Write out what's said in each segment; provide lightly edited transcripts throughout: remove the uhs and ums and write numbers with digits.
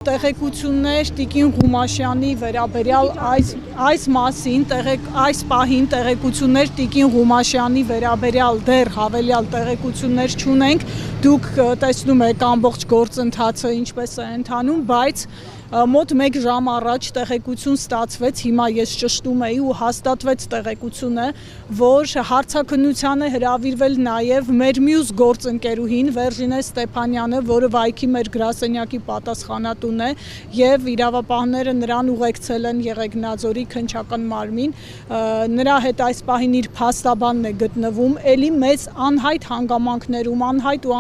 Տեղեկություններ Տիկին Ղումաշյանի վերաբերյալ այս մասին այս պահին տեղեկություններ Տիկին Ղումաշյանի վերաբերյալ դեռ հավելյալ տեղեկություններ չունենք, դուք տեսնում եք ամբողջ գործընթացը ինչպես է ընթանում, բայց մոտ 1 ժամ առաջ տեղեկություն ստացվեց, հիմա ես ճշտում էի ու հաստատվեց տեղեկությունը, որ հարցաքննության է հրավիրվել նաև մեր մյուս գործընկերուհին Վերժինե Ստեփանյանը, որը վայքի մեր գրասենյակի պատասխանատուն է եւ իրավապահները նրան ուղեկցել են Եղեգնաձորի քննչական մարմին, նրա հետ այս պահին իր փաստաբանն է գտնվում, ելի մեծ անհայտ հանգամանքներում, անհայտ ու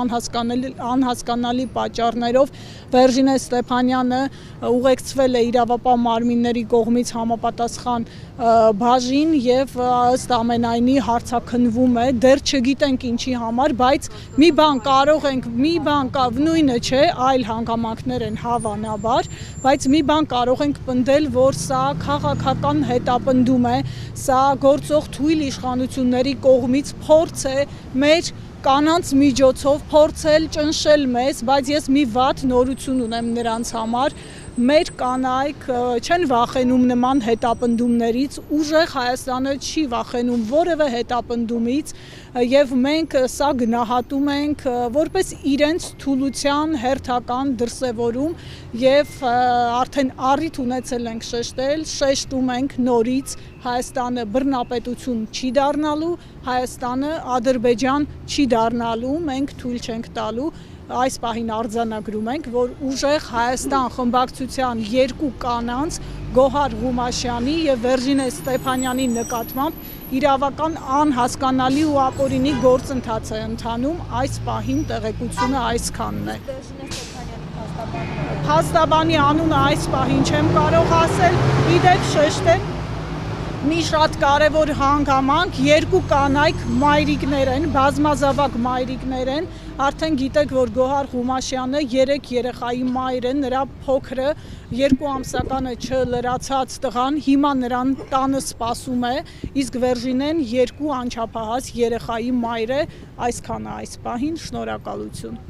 անհասկանալի պատճառներով Վերժինե Ստեփանյանը ուղեկցվել է իրավապահ մարմինների կողմից համապատասխան բաժին եւ ըստ ամենայնի հարցաքննվում է, դեռ չգիտենք ինչի համար, բայց մի բան կարող ենք, նույնը չէ, այլ հանգամանքներ են հավանաբար, բայց մի բան կարող ենք պնդել, որ սա քաղաքական հետապնդում է, սա գործող թույլ իշխանությունների կողմից փորձ է մեր կանանց միջոցով փորձել ճնշել մեզ, բայց ես մի վատ նորություն ունեմ նրանց համար, մեր կանայք չեն վախենում նման հետապնդումներից, ուժեղ Հայաստանը չի վախենում որևէ հետապնդումից եւ մենք սա գնահատում ենք որպես իրենց թուլության հերթական դրսևորում եւ արդեն առիթ ունեցել ենք շեշտում ենք նորից Հայաստանը բռնապետություն չի դառնալու, Հայաստանը Ադրբեջան չի դառնալու, մենք թույլ չենք տալու այս պահին արձանագրում ենք, որ ուժեղ Հայաստան խմբակցության երկու կանանց Գոհար Ղումաշյանի եւ Վերժինե Ստեփանյանի նկատմամբ իրավական անհասկանալի ու ապօրինի գործընթաց է ընթանում, այս պահին տեղեկությունը այսքանն է։ Փաստաբանի անունը այս պահին չեմ կարող ասել, իդեպ շեշտել մի շատ կարևոր հանգամանք, երկու կանայք մայրիկներ են, բազմազավակ մայրիկներ են, արդեն գիտեք, որ Գոհար Ղումաշյանը 3 երեխայի մայր է, նրա փոքրը 2 ամսականը չլրացած տղան հիմա նրան տանը սպասում է, իսկ Վերժինեն 2 անչափահաս երեխայի մայր է, այսքանը այս պահին, շնորհակալություն։